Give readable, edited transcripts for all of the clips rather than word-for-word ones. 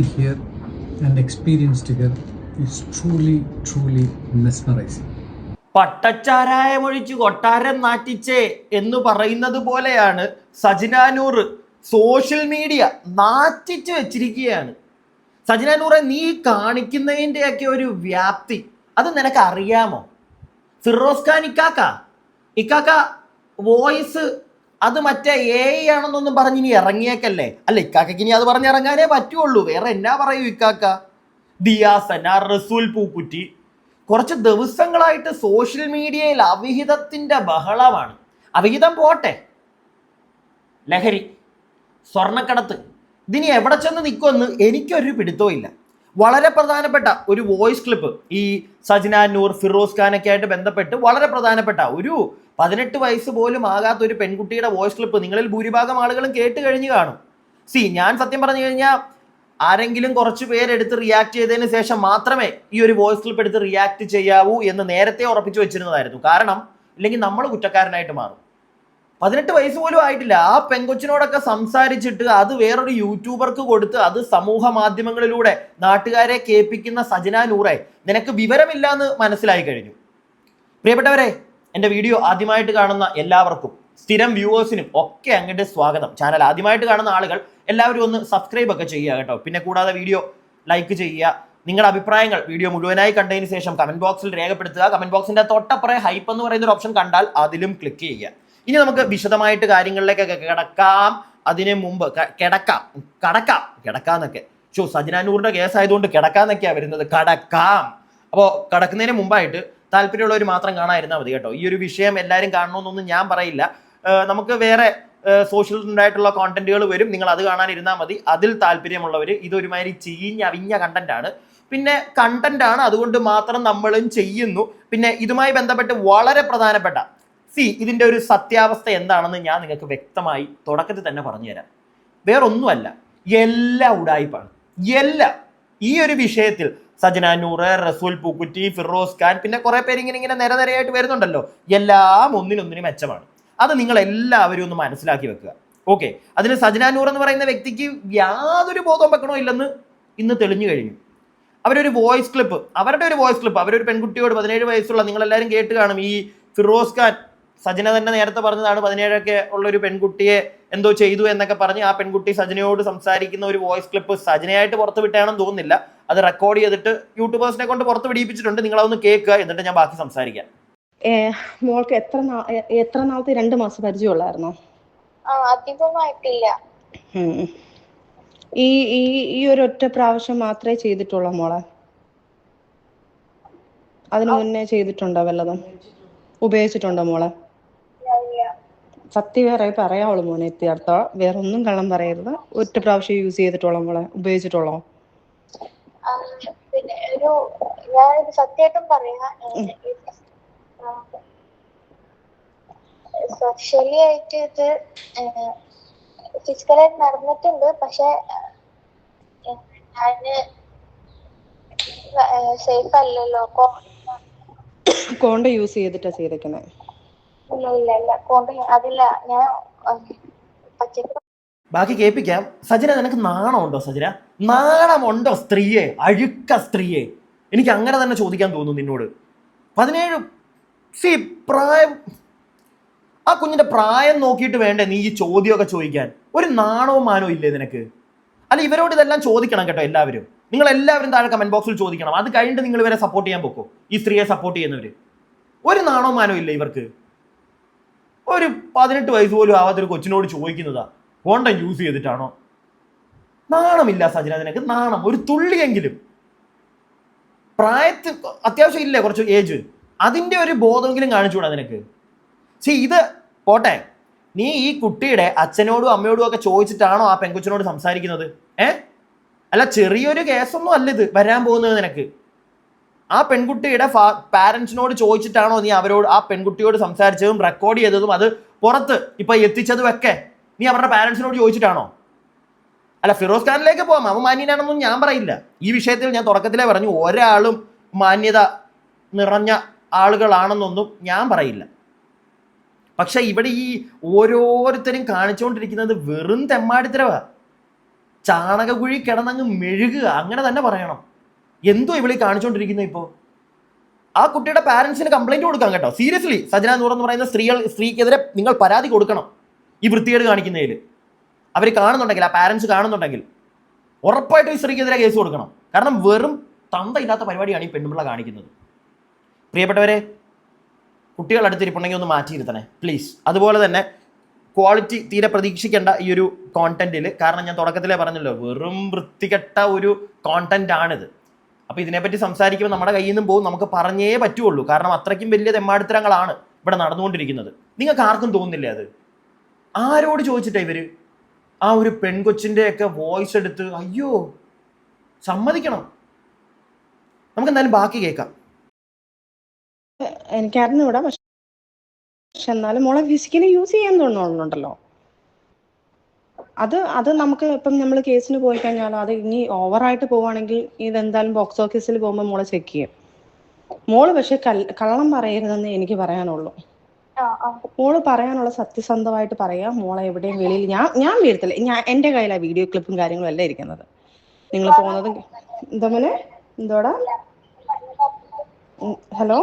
here and experience together is truly mesmerizing. പട്ടച്ചാരായമൊഴിച്ച് കൊട്ടാരം നാറ്റിച്ചേ എന്ന് പറയുന്നത് പോലെയാണ് സജിനാനൂർ സോഷ്യൽ മീഡിയ നാറ്റിച്ച് വെച്ചിരിക്കുകയാണ്. സജിനാനൂറെ, നീ കാണിക്കുന്നതിൻ്റെയൊക്കെ ഒരു വ്യാപ്തി അത് നിനക്ക് അറിയാമോ? ഫിറോസ് ഖാൻ ഇക്കാക്ക വോയിസ് അത് മറ്റേ AI ആണെന്നൊന്നും പറഞ്ഞ് ഇനി ഇറങ്ങിയേക്കല്ലേ? അല്ല, ഇക്കാക്കയ്ക്ക് ഇനി അത് പറഞ്ഞിറങ്ങാനേ പറ്റുള്ളൂ. വേറെ എന്നാ പറയൂ ഇക്കാക്ക? ദിയാസന, റസൂൽ പൂക്കുറ്റി കുറച്ച് ദിവസങ്ങളായിട്ട് സോഷ്യൽ മീഡിയയിൽ അവിഹിതത്തിൻ്റെ ബഹളമാണ്. അവിഹിതം പോട്ടെ, ലഹരി, സ്വർണ്ണക്കടത്ത്, ഇതിനി എവിടെ ചെന്ന് നിൽക്കുമെന്ന് എനിക്കൊരു പിടുത്തവും ഇല്ല. വളരെ പ്രധാനപ്പെട്ട ഒരു വോയിസ് ക്ലിപ്പ് ഈ സജിനാനൂർ, ഫിറോസ് ഖാനൊക്കെ ആയിട്ട് ബന്ധപ്പെട്ട് വളരെ പ്രധാനപ്പെട്ട ഒരു 18 വയസ്സ് പോലും ആകാത്ത ഒരു പെൺകുട്ടിയുടെ വോയിസ് ക്ലിപ്പ് നിങ്ങളിൽ ഭൂരിഭാഗം ആളുകളും കേട്ട് കഴിഞ്ഞു കാണും. ഞാൻ സത്യം പറഞ്ഞു കഴിഞ്ഞാൽ ആരെങ്കിലും കുറച്ച് പേരെടുത്ത് റിയാക്ട് ചെയ്തതിന് ശേഷം മാത്രമേ ഈ ഒരു വോയിസ് ക്ലിപ്പ് എടുത്ത് റിയാക്ട് ചെയ്യാവൂ എന്ന് നേരത്തെ ഉറപ്പിച്ചു വെച്ചിരുന്നതായിരുന്നു. കാരണം ഇല്ലെങ്കിൽ നമ്മൾ കുറ്റക്കാരനായിട്ട് മാറും. 18 വയസ്സ് പോലും ആയിട്ടില്ല. ആ പെങ്കൊച്ചിനോടൊക്കെ സംസാരിച്ചിട്ട് അത് വേറൊരു യൂട്യൂബർക്ക് കൊടുത്ത് അത് സമൂഹ മാധ്യമങ്ങളിലൂടെ നാട്ടുകാരെ കേൾപ്പിക്കുന്ന സജിനാനൂറെ, നിനക്ക് വിവരമില്ല എന്ന് മനസ്സിലായി കഴിഞ്ഞു. പ്രിയപ്പെട്ടവരെ, എൻ്റെ വീഡിയോ ആദ്യമായിട്ട് കാണുന്ന എല്ലാവർക്കും, സ്ഥിരം വ്യൂവേഴ്സിനും ഒക്കെ അങ്ങോട്ട് സ്വാഗതം. ചാനൽ ആദ്യമായിട്ട് കാണുന്ന ആളുകൾ എല്ലാവരും ഒന്ന് സബ്സ്ക്രൈബ് ഒക്കെ ചെയ്യുക കേട്ടോ. പിന്നെ കൂടാതെ വീഡിയോ ലൈക്ക് ചെയ്യുക. നിങ്ങളുടെ അഭിപ്രായങ്ങൾ വീഡിയോ മുഴുവനായി കണ്ടതിന് ശേഷം കമന്റ് ബോക്സിൽ രേഖപ്പെടുത്തുക. കമന്റ് ബോക്സിന്റെ തൊട്ടപ്പുറം ഹൈപ്പ് എന്ന് പറയുന്ന ഒരു ഓപ്ഷൻ കണ്ടാൽ അതിലും ക്ലിക്ക് ചെയ്യുക. ഇനി നമുക്ക് വിശദമായിട്ട് കാര്യങ്ങളിലേക്കൊക്കെ കിടക്കാം. അതിന് മുമ്പ് കിടക്കാന്നൊക്കെ സജിനാനൂറിന്റെ കേസ് ആയതുകൊണ്ട് കിടക്കാന്നൊക്കെയാ വരുന്നത്. അപ്പോൾ കടക്കുന്നതിന് മുമ്പായിട്ട് താല്പര്യമുള്ളവർ മാത്രം കാണാതിരുന്നാൽ മതി കേട്ടോ. ഈ ഒരു വിഷയം എല്ലാവരും കാണണമെന്നൊന്നും ഞാൻ പറയില്ല. നമുക്ക് വേറെ സോഷ്യൽ ഉണ്ടായിട്ടുള്ള കോണ്ടന്റുകൾ വരും, നിങ്ങൾ അത് കാണാനിരുന്നാൽ മതി. അതിൽ താല്പര്യമുള്ളവർ, ഇതൊരുമാതിരി അവിഞ്ഞ കണ്ടന്റ് ആണ്. പിന്നെ കണ്ടന്റ് ആണ്, അതുകൊണ്ട് മാത്രം നമ്മളും ചെയ്യുന്നു. പിന്നെ ഇതുമായി ബന്ധപ്പെട്ട് വളരെ പ്രധാനപ്പെട്ട ഇതിന്റെ ഒരു സത്യാവസ്ഥ എന്താണെന്ന് ഞാൻ നിങ്ങൾക്ക് വ്യക്തമായി തുടക്കത്തിൽ തന്നെ പറഞ്ഞുതരാം. വേറൊന്നുമല്ല, എല്ലാ ഉടായിപ്പാണ്. ഈ ഒരു വിഷയത്തിൽ സജിനാനൂർ, റസൂൽ പൂക്കുറ്റി, ഫിറോസ് ഖാൻ, പിന്നെ കുറെ പേര് ഇങ്ങനെ നിരനിരയായിട്ട് വരുന്നുണ്ടല്ലോ, എല്ലാം ഒന്നിനൊന്നിന് മെച്ചമാണ്. അത് നിങ്ങൾ എല്ലാവരും ഒന്ന് മനസ്സിലാക്കി വെക്കുക. ഓക്കെ, അതിന് സജിനാനൂർ എന്ന് പറയുന്ന വ്യക്തിക്ക് യാതൊരു ബോധവും വെക്കണോ ഇല്ലെന്ന് ഇന്ന് തെളിഞ്ഞു കഴിഞ്ഞു. അവരൊരു വോയിസ് ക്ലിപ്പ്, അവരൊരു പെൺകുട്ടിയോട്, 17 വയസ്സുള്ള, നിങ്ങളെല്ലാവരും കേട്ട് കാണും. ഈ ഫിറോസ് ഖാൻ, സജിന തന്നെ നേരത്തെ പറഞ്ഞതാണ്, 17 ഉള്ള ഒരു പെൺകുട്ടിയെ എന്തോ ചെയ്തു എന്നൊക്കെ പറഞ്ഞ് ആ പെൺകുട്ടി സജിനയോട് സംസാരിക്കുന്ന ഒരു വോയിസ് ക്ലിപ്പ് സജിനയായിട്ട് പുറത്ത് വിട്ടാണെന്ന് തോന്നുന്നില്ല. അത് റെക്കോർഡ് ചെയ്തിട്ട് യൂട്യൂബേഴ്സിനെ കൊണ്ട് പുറത്ത് പിടിപ്പിച്ചിട്ടുണ്ട്. നിങ്ങളതൊന്ന് കേൾക്കുക, എന്നിട്ട് ഞാൻ ബാക്കി സംസാരിക്കാം. മോൾക്ക് എത്ര നാളത്തെ 2 മാസം പരിചയമുള്ളായിരുന്നോ? ഈ ഒരു ഒറ്റ പ്രാവശ്യം മാത്രമേ ചെയ്തിട്ടുള്ളൂ മോളെ? അതിനു മുന്നേ ചെയ്തിട്ടുണ്ടോ വല്ലതും? ഉപയോഗിച്ചിട്ടുണ്ടോ മോളെ? സത്യം പറയാവുള്ളൂ മോനെ, എത്തിയർത്ഥ വേറെ ഒന്നും കള്ളം പറയരുത്. ഒറ്റ പ്രാവശ്യം യൂസ് ചെയ്തിട്ടുള്ളോ മോളെ? ഉപയോഗിച്ചിട്ടുള്ളോ? സത്യമായിട്ടും പറയാ, സെക്ഷലി ആയിട്ട് ഇത് ഫിസിക്കലായിട്ട് നടന്നിട്ടുണ്ട്. പക്ഷെ ഞാന് സേഫ് അല്ലല്ലോ. കോണ്ട യൂസ് ചെയ്തിട്ടാ ചെയ്തേക്കണേ? ഇല്ല കോണ്ട അതില്ല. ഞാൻ ബാക്കി കേൾപ്പിക്കാം. സജിന, നിനക്ക് നാണമുണ്ടോ? സജിന, നാണമുണ്ടോ? സ്ത്രീയെ, അഴുക്ക സ്ത്രീയെ, എനിക്ക് അങ്ങനെ തന്നെ ചോദിക്കാൻ തോന്നുന്നു നിന്നോട്. 17 പ്രായം, ആ കുഞ്ഞിന്റെ പ്രായം നോക്കിയിട്ട് വേണ്ടേ നീ ഈ ചോദ്യമൊക്കെ ചോദിക്കാൻ? ഒരു നാണവും മാനവും ഇല്ലേ നിനക്ക്? അല്ല, ഇവരോട് ഇതെല്ലാം ചോദിക്കണം കേട്ടോ. എല്ലാവരും, നിങ്ങൾ എല്ലാവരും താഴെ കമന്റ് ബോക്സിൽ ചോദിക്കണം. അത് കഴിഞ്ഞിട്ട് നിങ്ങൾ ഇവരെ സപ്പോർട്ട് ചെയ്യാൻ പോക്കോ? ഈ സ്ത്രീയെ സപ്പോർട്ട് ചെയ്യുന്നവര് ഒരു നാണവും മാനവും ഇല്ലേ ഇവർക്ക്? ഒരു 18 വയസ്സ് പോലും ആവാത്തൊരു കൊച്ചിനോട് ചോദിക്കുന്നതാ കോണ്ടം യൂസ് ചെയ്തിട്ടാണോ? നാണമില്ല സജിന നിനക്ക്? നാണം ഒരു തുള്ളിയെങ്കിലും? പ്രായത്തിൽ അത്യാവശ്യം ഇല്ലേ കുറച്ച് ഏജ്? അതിന്റെ ഒരു ബോധമെങ്കിലും കാണിച്ചുകൂടാ നിനക്ക്? ഇത് പോട്ടെ, നീ ഈ കുട്ടിയുടെ അച്ഛനോടും അമ്മയോടും ഒക്കെ ചോദിച്ചിട്ടാണോ ആ പെൺകൊച്ചിനോട് സംസാരിക്കുന്നത്? അല്ല, ചെറിയൊരു കേസൊന്നും അല്ല ഇത് വരാൻ പോകുന്നത് നിനക്ക്. ആ പെൺകുട്ടിയുടെ പാരന്റ്സിനോട് ചോദിച്ചിട്ടാണോ നീ ആ പെൺകുട്ടിയോട് സംസാരിച്ചതും റെക്കോർഡ് ചെയ്തതും അത് പുറത്ത് ഇപ്പൊ എത്തിച്ചതും ഒക്കെ നീ അവരുടെ പാരന്റ്സിനോട് ചോദിച്ചിട്ടാണോ? അല്ല, ഫിറോസ് ഖാനിലേക്ക് പോകാം, അവൻ മാന്യനാണെന്നൊന്നും ഞാൻ പറയില്ല. ഈ വിഷയത്തിൽ ഞാൻ തുടക്കത്തിലേ പറഞ്ഞു, ഒരാളും മാന്യത നിറഞ്ഞ ആളുകളാണെന്നൊന്നും ഞാൻ പറയില്ല. പക്ഷെ ഇവിടെ ഈ ഓരോരുത്തരും കാണിച്ചുകൊണ്ടിരിക്കുന്നത് വെറും തെമ്മാടിത്തരവാ. ചാണകക്കുഴി കിടന്നങ്ങ് മെഴുകുക, അങ്ങനെ തന്നെ പറയണം. എന്തോ ഇവളീ കാണിച്ചുകൊണ്ടിരിക്കുന്നത് ഇപ്പോൾ? ആ കുട്ടിയുടെ പാരൻസിന് കംപ്ലൈന്റ് കൊടുക്കാം കേട്ടോ. സീരിയസ്ലി സജന നൂർ എന്ന് പറയുന്ന സ്ത്രീക്കെതിരെ നിങ്ങൾ പരാതി കൊടുക്കണം ഈ വൃത്തികേട് കാണിക്കുന്നതിൽ. അവർ കാണുന്നുണ്ടെങ്കിൽ, ആ പാരൻസ് കാണുന്നുണ്ടെങ്കിൽ ഉറപ്പായിട്ടും ഈ സ്ത്രീക്കെതിരെ കേസ് കൊടുക്കണം. കാരണം വെറും തന്തയില്ലാത്ത പരിപാടിയാണ് ഈ പെണ്ണുപിള്ള കാണിക്കുന്നത്. പ്രിയപ്പെട്ടവരെ, കുട്ടികൾ അടുത്തിരിപ്പുണ്ടെങ്കിൽ ഒന്ന് മാറ്റിയിരുത്തണേ പ്ലീസ്. അതുപോലെ തന്നെ ക്വാളിറ്റി തീരെ പ്രതീക്ഷിക്കേണ്ട ഈ ഒരു കോണ്ടന്റിൽ. കാരണം ഞാൻ തുടക്കത്തിലേ പറഞ്ഞല്ലോ, വെറും വൃത്തികെട്ട ഒരു കോണ്ടന്റ് ആണിത്. അപ്പോൾ ഇതിനെപ്പറ്റി സംസാരിക്കുമ്പോൾ നമ്മുടെ കയ്യിൽ നിന്നും പോകും, നമുക്ക് പറഞ്ഞേ പറ്റുള്ളൂ. കാരണം അത്രയ്ക്കും വലിയ തെമ്മാടിത്തരങ്ങളാണ് ഇവിടെ നടന്നുകൊണ്ടിരിക്കുന്നത്. നിങ്ങൾക്ക് ആർക്കും തോന്നുന്നില്ലേ അത്? ആരോട് ചോദിച്ചിട്ടാ ഇവർ ആ ഒരു പെൺകൊച്ചിൻ്റെ ഒക്കെ വോയിസ് എടുത്ത്? അയ്യോ, സമ്മതിക്കണം. നമുക്ക് എന്തായാലും ബാക്കി കേൾക്കാം. എനിക്കറിഞ്ഞൂടാ, പക്ഷെ എന്നാലും മോളെ ഫിസിക്കലി യൂസ് ചെയ്യാൻ തോന്നുന്നുണ്ടല്ലോ. അത് നമുക്ക് ഇപ്പം നമ്മൾ കേസിന് പോയി കഴിഞ്ഞാലോ, അത് ഇനി ഓവറായിട്ട് പോവുകയാണെങ്കിൽ ഇതെന്തായാലും ബോക്സ് ഓഫീസിൽ പോകുമ്പോൾ മോളെ ചെക്ക് ചെയ്യും. മോള് പക്ഷെ കള്ളം പറയരുതെന്ന് എനിക്ക് പറയാനുള്ളൂ. മോള് പറയാനുള്ള സത്യസന്ധമായിട്ട് പറയാം. മോളെ എവിടെയും വെളിയിൽ ഞാൻ വീഴത്തില്ല. എന്റെ കയ്യിലാണ് വീഡിയോ ക്ലിപ്പും കാര്യങ്ങളും എല്ലാം ഇരിക്കുന്നത്. നിങ്ങൾ പോകുന്നത് എന്താ മോനെ? എന്തോടാ? ഹലോ,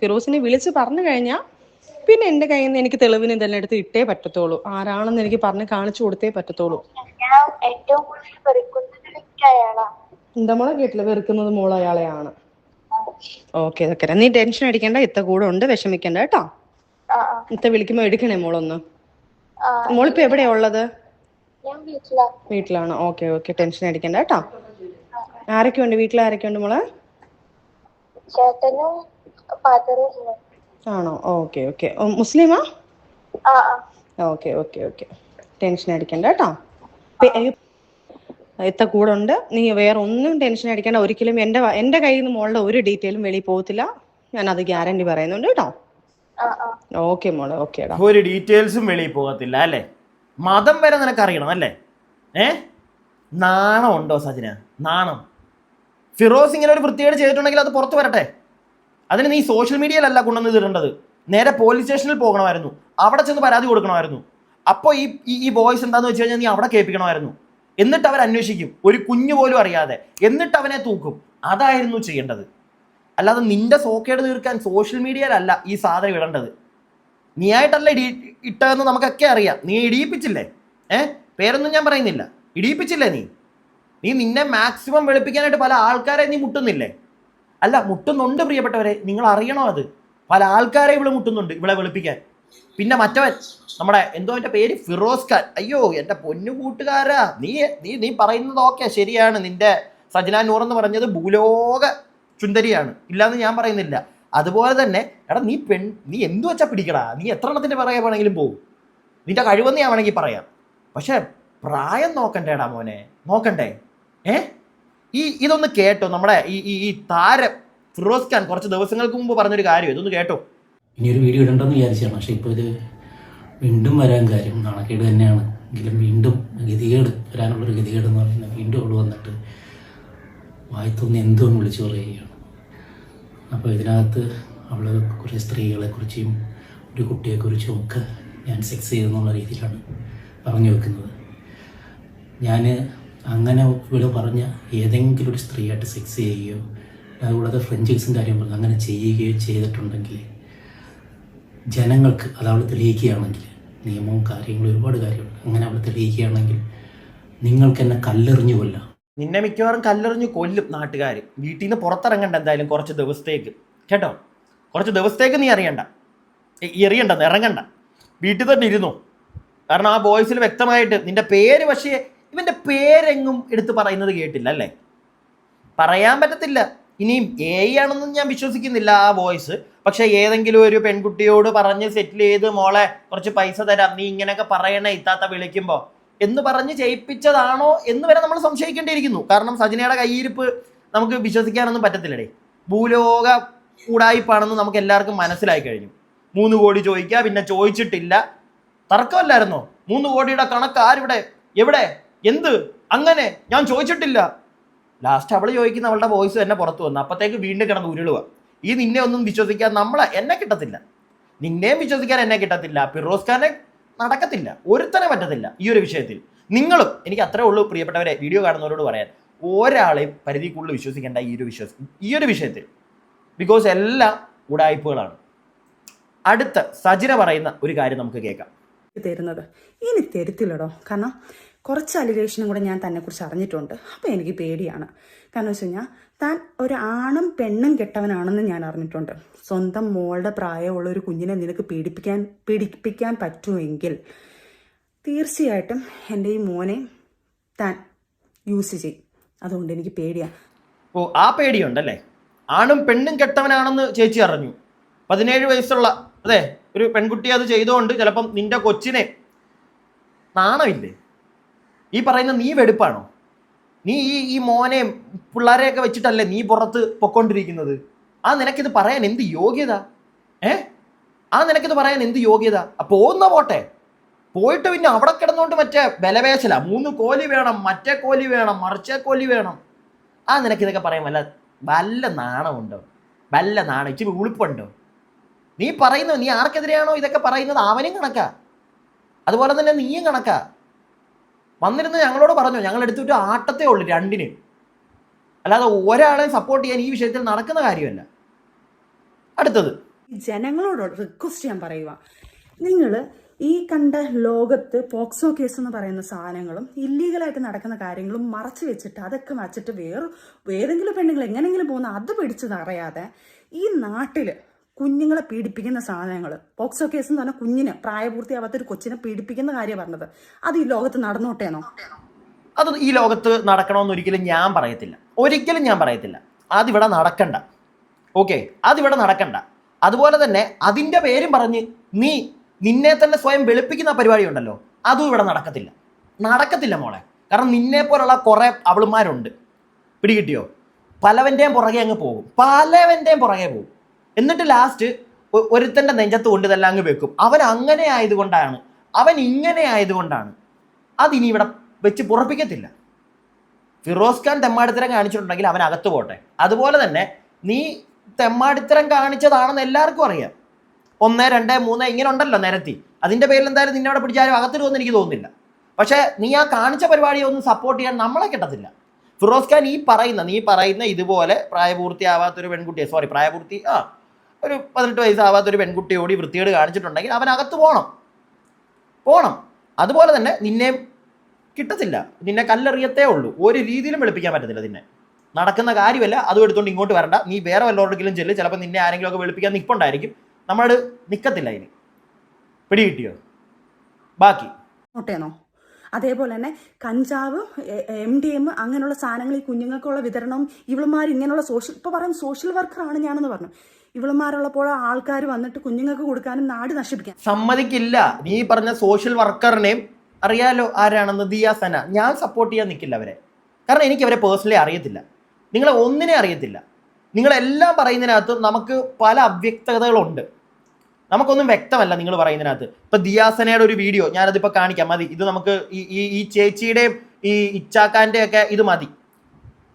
ഫിറോസിനെ വിളിച്ച് പറഞ്ഞു കഴിഞ്ഞാൽ പിന്നെ എന്റെ കയ്യിൽ നിന്ന് എനിക്ക് തെളിവിന് ഇതെല്ലാം എടുത്ത് ഇട്ടേ പറ്റത്തുള്ളൂ. ആരാണെന്ന് എനിക്ക് പറഞ്ഞ് കാണിച്ചു കൊടുത്തേ പറ്റത്തുള്ളൂ. എന്താ മോളെ കേട്ടില്ല? വെറുക്കുന്നത് മോള് അയാളെയാണ്. ഓക്കെ ഓക്കെ, നീ ടെൻഷൻ അടിക്കണ്ട. ഇത്ത കൂടെ ഉണ്ട്, വിഷമിക്കണ്ട കേട്ടോ. ഇത്ത വിളിക്കുമ്പോ എടുക്കണേ മോളൊന്ന്. മോളിപ്പോ എവിടെയാ ഉള്ളത്? വീട്ടിലാണ്. ഓക്കെ ഓക്കെ, ടെൻഷൻ അടിക്കണ്ട കേട്ടോ. ആരൊക്കെ ഉണ്ട് വീട്ടിൽ? ആരൊക്കെ ഉണ്ട് മോളെ? ആണോ? Okay okay. മുസ്ലിമാ? ഓക്കെ ഓക്കെ ഓക്കെ, ടെൻഷൻ അടിക്കണ്ട കേട്ടോ. എത്ത കൂടെ ഉണ്ട്. നീ വേറെ ഒന്നും ടെൻഷൻ അടിക്കണ്ട. ഒരിക്കലും എന്റെ കയ്യിൽ നിന്ന് മോളുടെ ഒരു ഡീറ്റെയിലും വെളിയിൽ പോകത്തില്ല. ഞാൻ അത് ഗ്യാരണ്ടി പറയുന്നുണ്ട് കേട്ടോ. ഓക്കെ മോളെ, ഓക്കെ. ഒരു ഡീറ്റെയിൽസും വെളിയിൽ പോകത്തില്ല അല്ലേ? മതം വരെ നിനക്ക് അറിയണം അല്ലേ? നാണം ഉണ്ടോ സജന? നാണം. ഫിറോസ് ഇങ്ങനെ ഒരു വൃത്തികേട് ചെയ്തിട്ടുണ്ടെങ്കിൽ അത് പുറത്ത് വരട്ടെ. അതിന് നീ സോഷ്യൽ മീഡിയയിലല്ല കൊണ്ടുവന്ന് ഇടേണ്ടത്. നേരെ പോലീസ് സ്റ്റേഷനിൽ പോകണമായിരുന്നു, അവിടെ ചെന്ന് പരാതി കൊടുക്കണമായിരുന്നു. അപ്പോൾ ഈ വോയിസ് എന്താന്ന് വെച്ച് കഴിഞ്ഞാൽ നീ അവിടെ കേൾപ്പിക്കണമായിരുന്നു. എന്നിട്ട് അവർ അന്വേഷിക്കും, ഒരു കുഞ്ഞു പോലും അറിയാതെ. എന്നിട്ട് അവനെ തൂക്കും. അതായിരുന്നു ചെയ്യേണ്ടത്. അല്ലാതെ നിന്റെ സോക്കേട് തീർക്കാൻ സോഷ്യൽ മീഡിയയിലല്ല ഈ സാധനം ഇടേണ്ടത്. നീ ആയിട്ടല്ല ഇട്ടതെന്ന് നമുക്കൊക്കെ അറിയാം. നീ ഇടിയിപ്പിച്ചില്ലേ? പേരൊന്നും ഞാൻ പറയുന്നില്ല. ഇടിയിപ്പിച്ചില്ലേ നീ നിന്നെ മാക്സിമം വെളുപ്പിക്കാനായിട്ട് പല ആൾക്കാരെ നീ മുട്ടുന്നില്ലേ? അല്ല, മുട്ടുന്നുണ്ട് പ്രിയപ്പെട്ടവരെ, നിങ്ങൾ അറിയണോ അത്? പല ആൾക്കാരെ ഇവിടെ മുട്ടുന്നുണ്ട് ഇവളെ വെളുപ്പിക്കാൻ. പിന്നെ മറ്റവൻ നമ്മുടെ എന്തോ എൻ്റെ പേര്, ഫിറോസ് ഖാൻ. അയ്യോ എൻ്റെ പൊന്നു കൂട്ടുകാരാ, നീ പറയുന്നത് ഓക്കെ ശരിയാണ്. നിന്റെ സജന നൂർ എന്ന് പറഞ്ഞത് ഭൂലോക ചുന്ദരിയാണ്, ഇല്ലാന്ന് ഞാൻ പറയുന്നില്ല. അതുപോലെ തന്നെ എടാ നീ എന്തു വെച്ചാൽ പിടിക്കടാ. നീ എത്ര എണ്ണത്തിൻ്റെ പറയാൻ വേണമെങ്കിലും പോകും. നിന്റെ കഴിവെന്ന് ഞാൻ വേണമെങ്കിൽ പറയാം. പക്ഷെ പ്രായം നോക്കണ്ടേടാ മോനെ, നോക്കണ്ടേ? ഇതൊന്ന് കേട്ടോ. നമ്മുടെ ഈ താരം ഫിറോസ് ഖാൻ കുറച്ച് ദിവസങ്ങൾക്ക് മുമ്പ് പറഞ്ഞൊരു കാര്യം, ഇതൊന്ന് കേട്ടോ. ഇനിയൊരു വീഡിയോ ഇടണ്ടെന്ന് വിചാരിച്ചാണ്, പക്ഷെ ഇപ്പോൾ ഇത് വീണ്ടും വരാൻ കാര്യം നാണക്കേട് തന്നെയാണ്. എങ്കിലും വീണ്ടും ഗതികേട് വരാനുള്ളൊരു ഗതികേട് എന്ന് പറയുന്നത് വീണ്ടും അവൾ വന്നിട്ട് വായത്തൊന്ന് എന്തോ വിളിച്ചു പറയുകയാണ്. അപ്പോൾ ഇതിനകത്ത് അവൾ കുറേ സ്ത്രീകളെക്കുറിച്ചും ഒരു കുട്ടിയെക്കുറിച്ചും ഒക്കെ ഞാൻ സെക്സ് ചെയ്തെന്നുള്ള രീതിയിലാണ് പറഞ്ഞു വെക്കുന്നത്. ഞാൻ അങ്ങനെ ഇവൾ പറഞ്ഞ ഏതെങ്കിലും ഒരു സ്ത്രീയായിട്ട് സെക്സ് ചെയ്യുകയോ അതുകൂടാതെ ഫ്രഞ്ചൈസും കാര്യം പറഞ്ഞ് അങ്ങനെ ചെയ്യുകയോ ചെയ്തിട്ടുണ്ടെങ്കിൽ ജനങ്ങൾക്ക് അത് അവൾ തെളിയിക്കുകയാണെങ്കിൽ, നിയമവും കാര്യങ്ങളും ഒരുപാട് കാര്യമുണ്ട്, അങ്ങനെ അവൾ തെളിയിക്കുകയാണെങ്കിൽ നിങ്ങൾക്ക് എന്നെ കല്ലെറിഞ്ഞു കൊല്ലാം. നിന്നെ മിക്കവാറും കല്ലെറിഞ്ഞു കൊല്ലും നാട്ടുകാർ. വീട്ടിൽ നിന്ന് പുറത്തിറങ്ങണ്ട എന്തായാലും കുറച്ച് ദിവസത്തേക്ക്, കേട്ടോ. കുറച്ച് ദിവസത്തേക്ക് നീ ഇറങ്ങണ്ട, വീട്ടിൽ തന്നെ ഇരുന്നു. കാരണം ആ വോയിസിൽ വ്യക്തമായിട്ട് നിന്റെ പേര്, പക്ഷേ ഇവൻ്റെ പേരെങ്ങും എടുത്ത് പറയുന്നത് കേട്ടില്ല അല്ലേ? പറയാൻ പറ്റത്തില്ല. ഇനിയും ആണെന്നും ഞാൻ വിശ്വസിക്കുന്നില്ല ആ വോയിസ്. പക്ഷെ ഏതെങ്കിലും ഒരു പെൺകുട്ടിയോട് പറഞ്ഞ് സെറ്റിൽ ചെയ്ത് മോളെ കുറച്ച് പൈസ തരാം, നീ ഇങ്ങനെയൊക്കെ പറയണേ ഇത്താത്ത വിളിക്കുമ്പോൾ എന്ന് പറഞ്ഞ് ചെയ്യിപ്പിച്ചതാണോ എന്ന് വരെ നമ്മൾ സംശയിക്കേണ്ടിയിരിക്കുന്നു. കാരണം സജനയുടെ കയ്യിരിപ്പ് നമുക്ക് വിശ്വസിക്കാനൊന്നും പറ്റത്തില്ലടേ. ഭൂലോക കൂടായ്പാണെന്ന് നമുക്ക് എല്ലാവർക്കും മനസ്സിലായി കഴിഞ്ഞു. 3 കോടി ചോദിക്കുക, പിന്നെ ചോദിച്ചിട്ടില്ല. തർക്കമല്ലായിരുന്നോ? 3 കോടിയുടെ കണക്ക് ആരിവിടെ, എവിടെ, എന്ത്, അങ്ങനെ ഞാൻ ചോദിച്ചിട്ടില്ല. ലാസ്റ്റ് അവൾ ചോദിക്കുന്ന അവളുടെ വോയിസ് തന്നെ പുറത്തു വന്നു. അപ്പോഴത്തേക്ക് വീണ്ടും കിടന്ന് ഉരുളുക. നിന്നെ ഒന്നും വിശ്വസിക്കാൻ എന്നെ കിട്ടത്തില്ല, നിന്നെയും വിശ്വസിക്കാൻ എന്നെ കിട്ടത്തില്ല, ഫിറോസ് ഖാനെ നടക്കത്തില്ല, ഒരുത്തനെ പറ്റത്തില്ല ഈ ഒരു വിഷയത്തിൽ. നിങ്ങളും എനിക്ക് അത്രേ ഉള്ളൂ പ്രിയപ്പെട്ടവരെ, വീഡിയോ കാണുന്നവരോട് പറയാൻ, ഒരാളെയും പരിധി കൂടുതൽ വിശ്വസിക്കേണ്ട ഈ ഒരു വിഷയത്തിൽ. ബിക്കോസ് എല്ലാം ഉടായ്പകളാണ്. അടുത്ത സജിന പറയുന്ന ഒരു കാര്യം നമുക്ക് കേൾക്കാം. തരുന്നത് ഇനി തരുത്തില്ലടോ. കാരണം കുറച്ച് അലിഗേഷനും കൂടെ ഞാൻ തന്നെക്കുറിച്ച് അറിഞ്ഞിട്ടുണ്ട്. അപ്പോൾ എനിക്ക് പേടിയാണ്. കാരണം വെച്ച് കഴിഞ്ഞാൽ താൻ ഒരു ആണും പെണ്ണും കെട്ടവനാണെന്ന് ഞാൻ അറിഞ്ഞിട്ടുണ്ട്. സ്വന്തം മോളുടെ പ്രായമുള്ള ഒരു കുഞ്ഞിനെ നിനക്ക് പീഡിപ്പിക്കാൻ പറ്റുമെങ്കിൽ തീർച്ചയായിട്ടും എൻ്റെ ഈ മോനെ താൻ യൂസ് ചെയ്യും. അതുകൊണ്ട് എനിക്ക് പേടിയാണ്. ഓ, ആ പേടിയുണ്ടല്ലേ? ആണും പെണ്ണും കെട്ടവനാണെന്ന് ചേച്ചി അറിഞ്ഞു. 17 വയസ്സുള്ള അതെ ഒരു പെൺകുട്ടി അത് ചെയ്തുകൊണ്ട് ചിലപ്പം നിന്റെ കൊച്ചിനെ നാണമില്ലേ? ഈ പറയുന്ന നീ വെടുപ്പാണോ? നീ ഈ മോനെ പിള്ളേരെയൊക്കെ വെച്ചിട്ടല്ലേ നീ പുറത്ത് പൊക്കോണ്ടിരിക്കുന്നത്? ആ നിനക്കിത് പറയാൻ എന്ത് യോഗ്യത? നിനക്കിത് പറയാൻ എന്ത് യോഗ്യത? പോകുന്ന പോട്ടെ, പോയിട്ട് പിന്നെ അവിടെ കിടന്നുകൊണ്ട് മറ്റേ ബലവേശല 3 കോലി വേണം, മറ്റേ കോലി വേണം, മറിച്ചേ കോലി വേണം. നിനക്കിതൊക്കെ പറയാൻ വല്ല നാണമുണ്ടോ? വല്ല നാണം, ഇച്ചിരി ഉളുപ്പുണ്ടോ? നീ പറയുന്നു, നീ ആർക്കെതിരെയാണോ ഇതൊക്കെ പറയുന്നത് അവനും കണക്കാ, അതുപോലെ തന്നെ നീയും കണക്കാ. വന്നിരുന്ന് ഞങ്ങളോട് പറഞ്ഞു, ഞങ്ങൾ എടുത്തിട്ട് ആട്ടത്തേ ഉള്ളൂ 2-ന്, അല്ലാതെ ഒരാളെ സപ്പോർട്ട് ചെയ്യാൻ ഈ വിഷയത്തിൽ നടക്കുന്ന കാര്യമല്ല. അടുത്തത് ജനങ്ങളോട് റിക്വസ്റ്റ് ചെയ്യാൻ പറയുക, നിങ്ങൾ ഈ കണ്ട ലോകത്ത് പോക്സോ കേസ് എന്ന് പറയുന്ന സാധനങ്ങളും ഇല്ലീഗലായിട്ട് നടക്കുന്ന കാര്യങ്ങളും മറച്ചു വെച്ചിട്ട് അതൊക്കെ വച്ചിട്ട് ഏതെങ്കിലും പെണ്ണുങ്ങൾ എങ്ങനെങ്കിലും പോകുന്ന അത് പിടിച്ചത് അറിയാതെ ഈ നാട്ടിൽ കുഞ്ഞുങ്ങളെ പീഡിപ്പിക്കുന്ന സാധനങ്ങൾ, പോക്സോ കേസ് എന്ന് പറഞ്ഞാൽ കുഞ്ഞിന് പ്രായപൂർത്തിയാവാത്തൊരു കൊച്ചിനെ പീഡിപ്പിക്കുന്ന കാര്യം പറഞ്ഞത്, അത് ഈ ലോകത്ത് നടന്നോട്ടേനോ? അത് ഈ ലോകത്ത് നടക്കണമെന്ന് ഒരിക്കലും ഞാൻ പറയത്തില്ല. അതിവിടെ നടക്കണ്ട. ഓക്കെ, അതിവിടെ നടക്കണ്ട. അതുപോലെ തന്നെ അതിൻ്റെ പേരും പറഞ്ഞ് നിന്നെ തന്നെ സ്വയം വെളുപ്പിക്കുന്ന പരിപാടി ഉണ്ടല്ലോ, അതും ഇവിടെ നടക്കത്തില്ല മോളെ. കാരണം നിന്നെ പോലുള്ള കുറെ അവളുമാരുണ്ട്, പിടികിട്ടിയോ? പലവൻ്റെയും പുറകെ അങ്ങ് പോകും. എന്നിട്ട് ലാസ്റ്റ് ഒരുത്തൻ്റെ നെഞ്ചത്ത് കൊണ്ട് ഇതെല്ലാം അങ്ങ് വെക്കും. അവൻ അങ്ങനെ ആയതുകൊണ്ടാണ്, അവൻ ഇങ്ങനെ ആയതുകൊണ്ടാണ്. അതിനി ഇവിടെ വെച്ച് പുറപ്പിക്കത്തില്ല. ഫിറോസ് ഖാൻ തെമ്മാടിത്തരം കാണിച്ചിട്ടുണ്ടെങ്കിൽ അവൻ അകത്ത് പോട്ടെ. അതുപോലെ തന്നെ നീ തെമ്മാടിത്തരം കാണിച്ചതാണെന്ന് എല്ലാവർക്കും അറിയാം. 1, 2, 3 ഇങ്ങനെ ഉണ്ടല്ലോ നിരത്തി. അതിൻ്റെ പേരിൽ എന്തായാലും നിന്നെ അവിടെ പിടിച്ചാലും അകത്തിടുമെന്ന് എനിക്ക് തോന്നുന്നില്ല. പക്ഷേ നീ ആ കാണിച്ച പരിപാടിയെ ഒന്നും സപ്പോർട്ട് ചെയ്യാൻ നമ്മളെ കിട്ടത്തില്ല. ഫിറോസ് ഖാൻ നീ പറയുന്ന ഇതുപോലെ പ്രായപൂർത്തിയാവാത്തൊരു പെൺകുട്ടിയെ ഒരു 18 വയസ്സാവാത്തൊരു പെൺകുട്ടിയോട് വൃത്തികേട് കാണിച്ചിട്ടുണ്ടെങ്കിൽ അവൻ അകത്ത് പോണം. അതുപോലെ തന്നെ നിന്നെ കിട്ടത്തില്ല, നിന്നെ കല്ലെറിയത്തേ ഉള്ളൂ. ഒരു രീതിയിലും വെളുപ്പിക്കാൻ പറ്റത്തില്ല. നിന്നെ നടക്കുന്ന കാര്യമല്ല. അതും എടുത്തുകൊണ്ട് ഇങ്ങോട്ട് വരണ്ട. നീ വേറെ വല്ലവരുടെങ്കിലും ചെല്ല്, ചിലപ്പോൾ നിന്നെ ആരെങ്കിലും ഒക്കെ വെളുപ്പിക്കാൻ നിൽപ്പുണ്ടായിരിക്കും. നമ്മളോട് നിൽക്കത്തില്ല. ഇനി പിടികിട്ടിയോ? ബാക്കി ഓട്ടേനോ? അതേപോലെ തന്നെ കഞ്ചാവ്, MDM അങ്ങനെയുള്ള സാധനങ്ങൾ ഈ കുഞ്ഞുങ്ങൾക്കുള്ള വിതരണം, ഇവളുമാർ ഇങ്ങനെയുള്ള ഇപ്പോൾ പറയും സോഷ്യൽ വർക്കറാണ് ഞാനെന്ന് പറഞ്ഞു. ഇവളുമാരുള്ളപ്പോൾ ആൾക്കാർ വന്നിട്ട് കുഞ്ഞുങ്ങൾക്ക് കൊടുക്കാനും നാട് നശിപ്പിക്കാൻ സമ്മതിക്കില്ല. നീ പറഞ്ഞ സോഷ്യൽ വർക്കറിനെയും അറിയാലോ ആരാണെന്ന്, ദിയാസന. ഞാൻ സപ്പോർട്ട് ചെയ്യാൻ നിൽക്കില്ല അവരെ. കാരണം എനിക്ക് അവരെ പേഴ്സണലി അറിയത്തില്ല. നിങ്ങളെ ഒന്നിനെ അറിയത്തില്ല. നിങ്ങളെല്ലാം പറയുന്നതിനകത്ത് നമുക്ക് പല അവ്യക്തതകളുണ്ട്. നമുക്കൊന്നും വ്യക്തമല്ല നിങ്ങൾ പറയുന്നതിനകത്ത്. ഇപ്പം ദിയാസനയുടെ ഒരു വീഡിയോ ഞാനതിപ്പോൾ കാണിക്കാം, മതി. ഇത് നമുക്ക് ഈ ചേച്ചിയുടെയും ഈ ഇച്ചാക്കാൻ്റെ ഒക്കെ ഇത് മതി.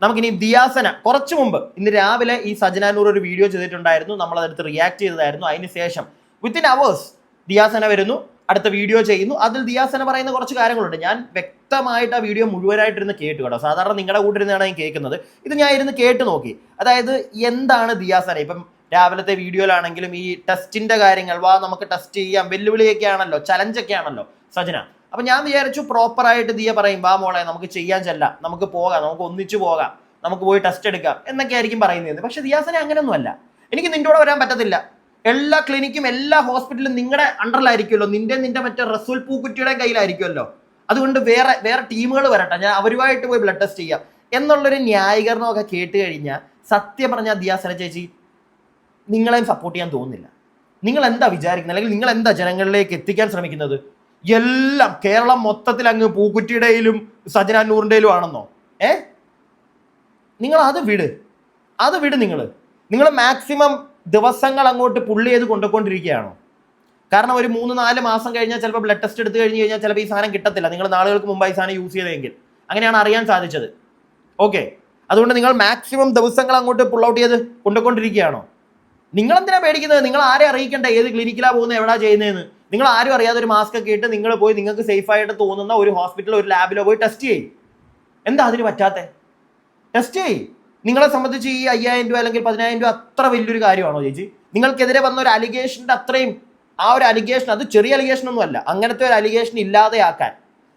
നമുക്കിനി ദിയാസന കുറച്ച് മുമ്പ് ഇന്ന് രാവിലെ ഈ സജനാനൂർ ഒരു വീഡിയോ ചെയ്തിട്ടുണ്ടായിരുന്നു. നമ്മളതെടുത്ത് റിയാക്ട് ചെയ്തതായിരുന്നു. അതിന് ശേഷം വിത്തിൻ അവേഴ്സ് ദിയാസന വരുന്നു, അടുത്ത വീഡിയോ ചെയ്യുന്നു. അതിൽ ദിയാസന പറയുന്ന കുറച്ച് കാര്യങ്ങളുണ്ട്. ഞാൻ വ്യക്തമായിട്ട് ആ വീഡിയോ മുഴുവനായിട്ടിരുന്ന് കേട്ടു കേട്ടോ. സാധാരണ നിങ്ങളുടെ കൂട്ടിരുന്നാണ് ഞാൻ കേൾക്കുന്നത്. ഇത് ഞാൻ ഇരുന്ന് കേട്ട് നോക്കി. അതായത് എന്താണ് ദിയാസന ഇപ്പം രാവിലത്തെ വീഡിയോയിലാണെങ്കിലും ഈ ടെസ്റ്റിന്റെ കാര്യങ്ങൾ, നമുക്ക് ടെസ്റ്റ് ചെയ്യാം, വെല്ലുവിളിയൊക്കെ ആണല്ലോ, ചലഞ്ചൊക്കെ ആണല്ലോ സജന. അപ്പം ഞാൻ വിചാരിച്ചു പ്രോപ്പറായിട്ട് ദിയ പറയും, വാ മോളെ നമുക്ക് ചെയ്യാൻ ചെല്ലാം, നമുക്ക് പോകാം, നമുക്ക് ഒന്നിച്ചു പോകാം, നമുക്ക് പോയി ടെസ്റ്റ് എടുക്കാം എന്നൊക്കെ ആയിരിക്കും പറയുന്നത്. പക്ഷെ ദിയാസന അങ്ങനെയൊന്നും അല്ല. എനിക്ക് നിന്റെ കൂടെ വരാൻ പറ്റത്തില്ല. എല്ലാ ക്ലിനിക്കും എല്ലാ ഹോസ്പിറ്റലും നിങ്ങളുടെ അണ്ടറിലായിരിക്കുമല്ലോ. നിന്റെ മറ്റേ റസൂൽ പൂക്കുറ്റിയുടെ കയ്യിലായിരിക്കുമല്ലോ. അതുകൊണ്ട് വേറെ ടീമുകൾ വരട്ടെ, ഞാൻ അവരുമായിട്ട് പോയി ബ്ലഡ് ടെസ്റ്റ് ചെയ്യാം എന്നുള്ളൊരു ന്യായീകരണമൊക്കെ കേട്ട് കഴിഞ്ഞാൽ സത്യം പറഞ്ഞാൽ ദിയാസന ചേച്ചി നിങ്ങളെയും സപ്പോർട്ട് ചെയ്യാൻ തോന്നുന്നില്ല. നിങ്ങൾ എന്താ വിചാരിക്കുന്നത്? അല്ലെങ്കിൽ നിങ്ങൾ എന്താ ജനങ്ങളിലേക്ക് എത്തിക്കാൻ ശ്രമിക്കുന്നത്? എല്ലാം കേരളം മൊത്തത്തിൽ അങ്ങ് പൂക്കുറ്റിയുടെയിലും സജനാനൂറിൻ്റെയിലും ആണെന്നോ? നിങ്ങൾ അത് വിട്. നിങ്ങൾ മാക്സിമം ദിവസങ്ങൾ അങ്ങോട്ട് പുള്ളി ചെയ്ത് കൊണ്ടുപോയിക്കൊണ്ടിരിക്കുകയാണോ? കാരണം ഒരു 3-4 മാസം കഴിഞ്ഞാൽ ചിലപ്പോൾ ബ്ലഡ് ടെസ്റ്റ് എടുത്തു കഴിഞ്ഞാൽ ചിലപ്പോൾ ഈ സാധനം കിട്ടത്തില്ല. നിങ്ങൾ നാളുകൾക്ക് മുമ്പ് ഈ സാധനം യൂസ് ചെയ്തെങ്കിൽ അങ്ങനെയാണ് അറിയാൻ സാധിച്ചത്. ഓക്കെ, അതുകൊണ്ട് നിങ്ങൾ മാക്സിമം ദിവസങ്ങൾ അങ്ങോട്ട് പുൾ ഔട്ട് ചെയ്ത് കൊണ്ടുപോയിക്കൊണ്ടിരിക്കുകയാണോ? നിങ്ങൾ എന്തിനാ പേടിക്കുന്നത്? നിങ്ങൾ ആരെ അറിയിക്കണ്ട ഏത് ക്ലിനിക്കിലാണ് പോകുന്നത്, എവിടാ ചെയ്യുന്നതെന്ന്. നിങ്ങൾ ആരും അറിയാതെ ഒരു മാസ്ക് ഒക്കെ ഇട്ട് നിങ്ങൾ പോയി നിങ്ങൾക്ക് സേഫ് ആയിട്ട് തോന്നുന്ന ഒരു ഹോസ്പിറ്റലിലോ ഒരു ലാബിലോ പോയി ടെസ്റ്റ് ചെയ്യും. എന്താ അതിന് പറ്റാത്ത? ടെസ്റ്റ് ചെയ്യും. നിങ്ങളെ സംബന്ധിച്ച് ഈ 5000 രൂപ അല്ലെങ്കിൽ 10000 രൂപ അത്ര വലിയൊരു കാര്യമാണോ ചേച്ചി? നിങ്ങൾക്കെതിരെ വന്ന ഒരു അലിഗേഷൻ്റെ അത്രയും, ആ ഒരു അലിഗേഷൻ, അത് ചെറിയ അലിഗേഷൻ ഒന്നും അല്ല, അങ്ങനത്തെ ഒരു അലിഗേഷൻ ഇല്ലാതെയാക്കാൻ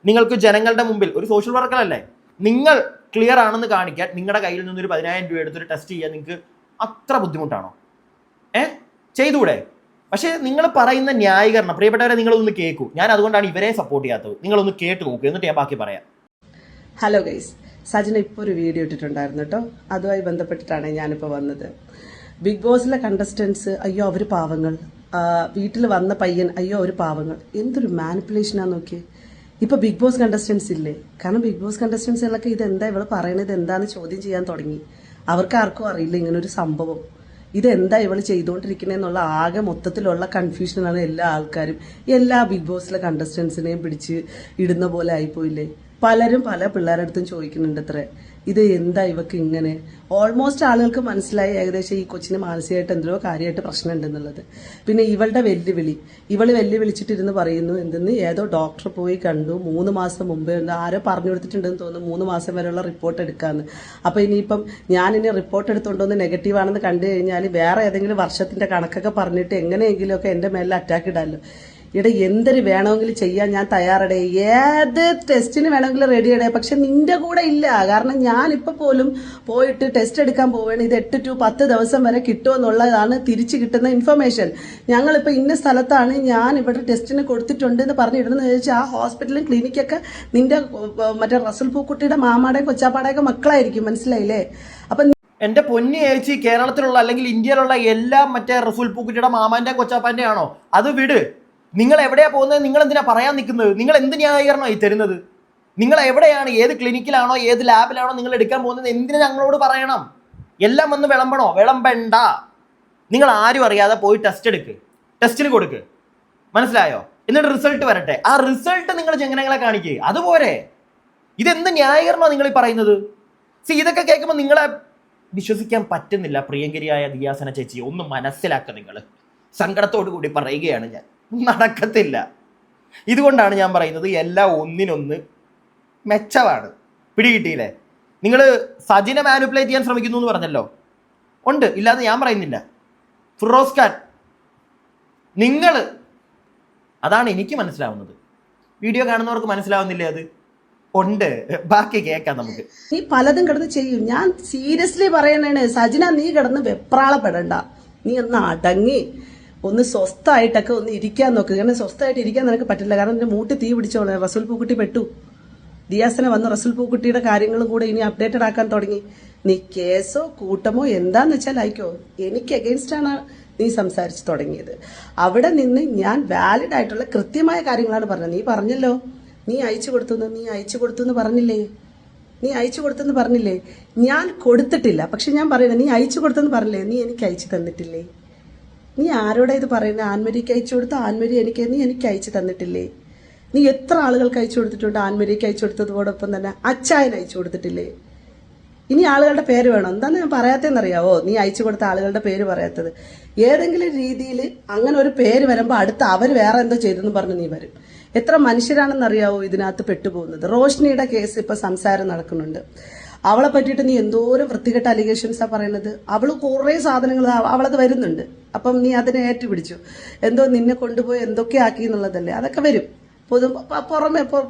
നിങ്ങൾക്ക് ജനങ്ങളുടെ മുമ്പിൽ ഒരു സോഷ്യൽ വർക്കറല്ലേ നിങ്ങൾ ക്ലിയർ ആണെന്ന് കാണിക്കാൻ നിങ്ങളുടെ കയ്യിൽ നിന്നൊരു 10000 രൂപ എടുത്തൊരു ടെസ്റ്റ് ചെയ്യാൻ നിങ്ങൾക്ക് അത്ര ബുദ്ധിമുട്ടാണോ? ചെയ്തുകൂടെ? പക്ഷേ നിങ്ങൾ പറയുന്ന ന്യായീകരണം, പ്രിയപ്പെട്ടവരെ നിങ്ങളൊന്ന് കേൾക്കൂ. ഞാൻ അതുകൊണ്ടാണ് ഇവരെ സപ്പോർട്ട് ചെയ്യാത്തത്. നിങ്ങളൊന്ന് കേട്ട് നോക്കൂ, എന്നിട്ട് ഞാൻ ബാക്കി പറയാം. ഹലോ ഗൈസ്, സജിന ഇപ്പോൾ ഒരു വീഡിയോ ഇട്ടിട്ടുണ്ടായിരുന്നു കേട്ടോ. അതുമായി ബന്ധപ്പെട്ടിട്ടാണ് ഞാനിപ്പോൾ വന്നത്. ബിഗ് ബോസിലെ കണ്ടസ്റ്റൻസ് അയ്യോ അവർ പാവങ്ങൾ, വീട്ടിൽ വന്ന പയ്യൻ അയ്യോ അവർ പാവങ്ങൾ. എന്തൊരു മാനിപ്പുലേഷനാണ് നോക്കിയേ. ഇപ്പോൾ ബിഗ് ബോസ് കണ്ടസ്റ്റൻസ് ഇല്ലേ? കാരണം ബിഗ് ബോസ് കണ്ടസ്റ്റൻസുകളൊക്കെ ഇതെന്താ ഇവൾ പറയണത് എന്താണെന്ന് ചോദ്യം ചെയ്യാൻ തുടങ്ങി. അവർക്ക് ആർക്കും അറിയില്ല ഇങ്ങനൊരു സംഭവം, ഇതെന്താ ഇവൾ ചെയ്തുകൊണ്ടിരിക്കണെന്നുള്ള ആകെ മൊത്തത്തിലുള്ള കൺഫ്യൂഷനാണ് എല്ലാ ആൾക്കാരും. എല്ലാ ബിഗ് ബോസിലെ കണ്ടസ്റ്റൻസിനെയും പിടിച്ച് ഇടുന്ന പോലെ ആയിപ്പോയില്ലേ? പലരും പല പിള്ളേരുടെ അടുത്തും ചോദിക്കുന്നുണ്ട് അത്രേ, ഇത് എന്താ ഇവക്ക് ഇങ്ങനെ. ഓൾമോസ്റ്റ് ആളുകൾക്ക് മനസ്സിലായി ഏകദേശം ഈ കൊച്ചിന് മാനസികമായിട്ട് എന്തോ കാര്യമായിട്ട് പ്രശ്നം ഉണ്ടെന്നുള്ളത്. പിന്നെ ഇവളുടെ ഇവള് വെല്ലുവിളിച്ചിട്ടിരുന്ന് പറയുന്നു എന്തെന്ന്, ഏതോ ഡോക്ടർ പോയി കണ്ടു 3 മാസം മുമ്പേ, ആരോ പറഞ്ഞു കൊടുത്തിട്ടുണ്ടെന്ന് തോന്നുന്നു 3 മാസം വരെയുള്ള റിപ്പോർട്ട് എടുക്കാമെന്ന്. അപ്പോൾ ഇനിയിപ്പം ഞാനിനി റിപ്പോർട്ട് എടുത്തുകൊണ്ടൊന്ന് നെഗറ്റീവ് ആണെന്ന് കണ്ടു കഴിഞ്ഞാൽ വേറെ ഏതെങ്കിലും വർഷത്തിന്റെ കണക്കൊക്കെ പറഞ്ഞിട്ട് എങ്ങനെയെങ്കിലുമൊക്കെ എൻ്റെ മേലിൽ അറ്റാക്ക് ഇടാമല്ലോ. ഇവിടെ എന്തൊരു വേണമെങ്കിലും ചെയ്യാൻ ഞാൻ തയ്യാറടേ, ഏത് ടെസ്റ്റിന് വേണമെങ്കിലും റെഡിയടേ. പക്ഷെ നിന്റെ കൂടെ ഇല്ല. കാരണം ഞാനിപ്പോൾ പോലും പോയിട്ട് ടെസ്റ്റ് എടുക്കാൻ പോവുകയാണ്. ഇത് 8 to 10 ദിവസം വരെ കിട്ടുമെന്നുള്ളതാണ് തിരിച്ചു കിട്ടുന്ന ഇൻഫർമേഷൻ. ഞങ്ങളിപ്പോൾ ഇന്ന സ്ഥലത്താണ്, ഞാൻ ഇവിടെ ടെസ്റ്റിന് കൊടുത്തിട്ടുണ്ട് എന്ന് പറഞ്ഞിടുന്നത് ചോദിച്ചാൽ ആ ഹോസ്പിറ്റലും ക്ലിനിക്കൊക്കെ നിന്റെ മറ്റേ റസൽ പൂക്കുട്ടിയുടെ മാമാടെയും കൊച്ചാപ്പാടെയൊക്കെ മക്കളായിരിക്കും. മനസ്സിലായില്ലേ? അപ്പം എന്റെ പൊന്നി ചേച്ചി, കേരളത്തിലുള്ള അല്ലെങ്കിൽ ഇന്ത്യയിലുള്ള എല്ലാം മറ്റേ റസൂൽ പൂക്കുട്ടിയുടെ മാമാന്റെ കൊച്ചാപ്പാന്റെ ആണോ? അത് വിട്. നിങ്ങൾ എവിടെയാ പോകുന്നത്? നിങ്ങൾ എന്തിനാ പറയാൻ നിൽക്കുന്നത്? നിങ്ങൾ എന്ത് ന്യായീകരണമാണ് ഈ തരുന്നത്? നിങ്ങൾ എവിടെയാണ്, ഏത് ക്ലിനിക്കിലാണോ ഏത് ലാബിലാണോ നിങ്ങൾ എടുക്കാൻ പോകുന്നത്? എന്തിനാ ഞങ്ങളോട് പറയണം? എല്ലാം വന്ന് വിളമ്പണോ? വിളമ്പണ്ട. നിങ്ങൾ ആരും അറിയാതെ പോയി ടെസ്റ്റ് എടുക്ക്, ടെസ്റ്റിന് കൊടുക്ക്. മനസ്സിലായോ? എന്നിട്ട് റിസൾട്ട് വരട്ടെ. ആ റിസൾട്ട് നിങ്ങൾ ജനങ്ങളെ കാണിക്കുക. അതുപോലെ ഇതെന്ത് ന്യായീകരണമാണ് നിങ്ങൾ ഈ പറയുന്നത്? ഇതൊക്കെ കേൾക്കുമ്പോൾ നിങ്ങളെ വിശ്വസിക്കാൻ പറ്റുന്നില്ല. പ്രിയങ്കരിയായ ദിയാസന ചേച്ചി, ഒന്ന് മനസ്സിലാക്കുക. നിങ്ങൾ സങ്കടത്തോടു കൂടി പറയുകയാണ് ഞാൻ, നടക്കത്തില്ല. ഇതുകൊണ്ടാണ് ഞാൻ പറയുന്നത് എല്ലാം ഒന്നിനൊന്ന് മെച്ചമാണ്. പിടികിട്ടിയില്ലേ? നിങ്ങൾ സജിനെ മാനിപ്പുലേറ്റ് ചെയ്യാൻ ശ്രമിക്കുന്നു എന്ന് പറഞ്ഞല്ലോ. ഉണ്ട്, ഇല്ലാതെ ഞാൻ പറയുന്നില്ല. ഫിറോസ് ഖാൻ, നിങ്ങൾ, അതാണ് എനിക്ക് മനസ്സിലാവുന്നത്. വീഡിയോ കാണുന്നവർക്ക് മനസ്സിലാവുന്നില്ലേ? അത് ഉണ്ട്. ബാക്കി കേൾക്കാം നമുക്ക്. നീ പലതും കിടന്ന് ചെയ്യും. ഞാൻ സീരിയസ്ലി പറയണേ സജിന, നീ കിടന്ന് വെപ്രാളപ്പെടണ്ട. നീ ഒന്ന് അടങ്ങി ഒന്ന് സ്വസ്ഥമായിട്ടൊക്കെ ഒന്ന് ഇരിക്കാൻ നോക്ക്. കാരണം സ്വസ്ഥമായിട്ട് ഇരിക്കാൻ നിനക്ക് പറ്റില്ല. കാരണം എൻ്റെ മൂട്ടി തീ പിടിച്ചോളെ. റസൂൽ പൂക്കുട്ടി പെട്ടു. ദിയാസന വന്ന് റസൂൽ പൂക്കുട്ടിയുടെ കാര്യങ്ങളും കൂടെ ഇനി അപ്ഡേറ്റഡ് ആക്കാൻ തുടങ്ങി. നീ കേസോ കൂട്ടമോ എന്താന്ന് വെച്ചാൽ അയക്കോ. എനിക്ക് അഗെയിൻസ്റ്റാണ് നീ സംസാരിച്ച് തുടങ്ങിയത്. അവിടെ നിന്ന് ഞാൻ വാലിഡ് ആയിട്ടുള്ള കൃത്യമായ കാര്യങ്ങളാണ് പറഞ്ഞത്. നീ പറഞ്ഞല്ലോ നീ അയച്ചു കൊടുത്തു എന്ന് പറഞ്ഞില്ലേ? നീ അയച്ചു കൊടുത്തെന്ന് പറഞ്ഞില്ലേ? ഞാൻ കൊടുത്തിട്ടില്ല. പക്ഷെ ഞാൻ പറയുന്നത് നീ അയച്ചു കൊടുത്തെന്ന് പറഞ്ഞില്ലേ? നീ എനിക്ക് അയച്ചു തന്നിട്ടില്ലേ? നീ ആരോടാ ഇത് പറയുന്നത്? ആൻമരിക്ക് അയച്ചു കൊടുത്ത ആൻമരി നീ എനിക്ക് അയച്ചു തന്നിട്ടില്ലേ? നീ എത്ര ആളുകൾക്ക് അയച്ചു കൊടുത്തിട്ടുണ്ട്? ആൻമരിക്ക് അയച്ചു കൊടുത്തതോടൊപ്പം തന്നെ അച്ചായന് അയച്ചു കൊടുത്തിട്ടില്ലേ? ഇനി ആളുകളുടെ പേര് വേണം. എന്താണെന്ന് ഞാൻ പറയാത്തതെന്നറിയാവോ? നീ അയച്ചു കൊടുത്ത ആളുകളുടെ പേര് പറയാത്തത്. ഏതെങ്കിലും രീതിയിൽ അങ്ങനെ ഒരു പേര് വരുമ്പോൾ അടുത്ത് അവർ വേറെ എന്തോ ചെയ്തെന്ന് പറഞ്ഞ് നീ വരും. എത്ര മനുഷ്യരാണെന്നറിയാവോ ഇതിനകത്ത് പെട്ടുപോകുന്നത്? റോഷ്നിയുടെ കേസ് ഇപ്പം സംസാരം നടക്കുന്നുണ്ട്. അവളെ പറ്റിയിട്ട് നീ എന്തോരം വൃത്തികെട്ട അലിഗേഷൻസാ പറയുന്നത്. അവള് കുറേ സാധനങ്ങൾ അവളത് വരുന്നുണ്ട്. അപ്പം നീ അതിനെ ഏറ്റുപിടിച്ചു. എന്തോ നിന്നെ കൊണ്ടുപോയി എന്തൊക്കെ ആക്കി എന്നുള്ളതല്ലേ? അതൊക്കെ വരും.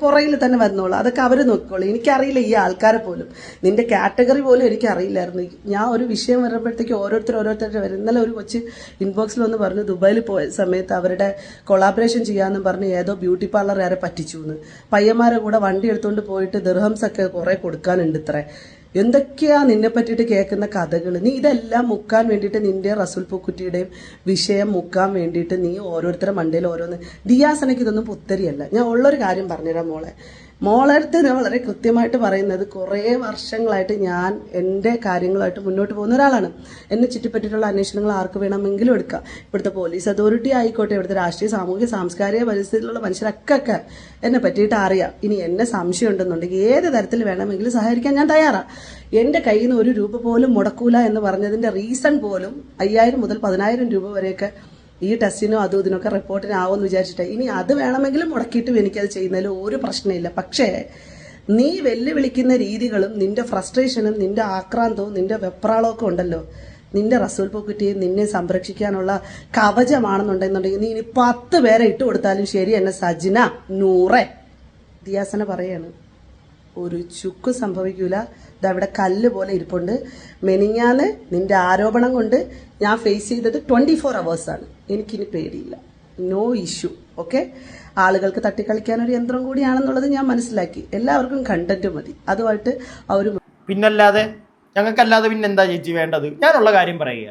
പുറകിൽ തന്നെ വന്നോളൂ. അതൊക്കെ അവർ നോക്കിക്കോളൂ. എനിക്കറിയില്ല ഈ ആൾക്കാരെ പോലും, നിന്റെ കാറ്റഗറി പോലും എനിക്കറിയില്ലായിരുന്നു. ഞാൻ ഒരു വിഷയം വരുമ്പോഴത്തേക്ക് ഓരോരുത്തർ വരും. ഇന്നലെ ഒരു കൊച്ച് ഇൻബോക്സിൽ വന്ന് പറഞ്ഞു ദുബായിൽ പോയ സമയത്ത് അവരുടെ കൊളാബറേഷൻ ചെയ്യാമെന്ന് പറഞ്ഞ് ഏതോ ബ്യൂട്ടി പാർലർ ആരെ പറ്റിച്ചു എന്ന്. പയ്യന്മാരെ കൂടെ വണ്ടി എടുത്തുകൊണ്ട് പോയിട്ട് ദിർഹംസ് ഒക്കെ കുറെ കൊടുക്കാനുണ്ട്. ഇത്ര എന്തൊക്കെയാ നിന്നെ പറ്റിയിട്ട് കേൾക്കുന്ന കഥകൾ. നീ ഇതെല്ലാം മുക്കാൻ വേണ്ടിയിട്ട് നിന്റെ റസൂൽ പൂക്കുറ്റിയുടെയും വിഷയം മുക്കാൻ വേണ്ടിയിട്ട് നീ ഓരോരുത്തരുടെ മണ്ടയിൽ ഓരോന്ന്. ദിയാസനയ്ക്ക് ഇതൊന്നും പുത്തരിയല്ല. ഞാൻ ഉള്ളൊരു കാര്യം പറഞ്ഞുതരാം മോളെ അടുത്ത് ഞാൻ വളരെ കൃത്യമായിട്ട് പറയുന്നത്, കുറേ വർഷങ്ങളായിട്ട് ഞാൻ എൻ്റെ കാര്യങ്ങളായിട്ട് മുന്നോട്ട് പോകുന്ന ഒരാളാണ്. എന്നെ ചുറ്റിപ്പറ്റിയിട്ടുള്ള അന്വേഷണങ്ങൾ ആർക്ക് വേണമെങ്കിലും എടുക്കാം. ഇവിടുത്തെ പോലീസ് അതോറിറ്റി ആയിക്കോട്ടെ, ഇവിടുത്തെ രാഷ്ട്രീയ സാമൂഹിക സാംസ്കാരിക പരിസ്ഥിതിയിലുള്ള മനുഷ്യരൊക്കെ എന്നെ പറ്റിയിട്ട് അറിയാം. ഇനി എന്നെ സംശയം ഉണ്ടെന്നുണ്ടെങ്കിൽ ഏത് തരത്തിൽ വേണമെങ്കിലും സഹകരിക്കാൻ ഞാൻ തയ്യാറാണ്. എൻ്റെ കയ്യിൽ നിന്ന് 1 രൂപ പോലും മുടക്കൂല എന്ന് പറഞ്ഞതിൻ്റെ റീസൺ പോലും 5000 മുതൽ 10000 രൂപ വരെയൊക്കെ ഈ ടെസ്റ്റിനോ അതും ഇതിനൊക്കെ റിപ്പോർട്ടിനാവുമെന്ന് വിചാരിച്ചിട്ട് ഇനി അത് വേണമെങ്കിലും മുടക്കിയിട്ടും എനിക്കത് ചെയ്യുന്നതിൽ ഒരു പ്രശ്നമില്ല. പക്ഷേ നീ വെല്ലുവിളിക്കുന്ന രീതികളും നിന്റെ ഫ്രസ്ട്രേഷനും നിന്റെ ആക്രാന്തവും നിന്റെ വെപ്രാളമൊക്കെ ഉണ്ടല്ലോ, നിന്റെ റസൂൽ പൂക്കുറ്റിയെ നിന്നെ സംരക്ഷിക്കാനുള്ള കവചമാണെന്നുണ്ടെന്നുണ്ടെങ്കിൽ നീ ഇനി 10 പേരെ ഇട്ട് കൊടുത്താലും ശരി എന്നെ സജിന നൂറെ ദിയാസന പറയാണ്, ഒരു ചുക്ക് സംഭവിക്കൂല. ഇതവിടെ കല്ല് പോലെ ഇരിപ്പുണ്ട്. മെനിഞ്ഞാന്ന് നിന്റെ ആരോപണം കൊണ്ട് ഞാൻ ഫേസ് ചെയ്തത് 24 hours എനിക്കിനി പേടിയില്ല. No issue. ഓക്കെ, ആളുകൾക്ക് തട്ടിക്കളിക്കാൻ ഒരു യന്ത്രം കൂടിയാണെന്നുള്ളത് ഞാൻ മനസ്സിലാക്കി. എല്ലാവർക്കും കണ്ടന്റ് മതി, അതുമായിട്ട് അവർ പിന്നല്ലാതെ ഞങ്ങൾക്കല്ലാതെ പിന്നെ എന്താ ചേച്ചി വേണ്ടത്? ഞാനുള്ള കാര്യം പറയുക,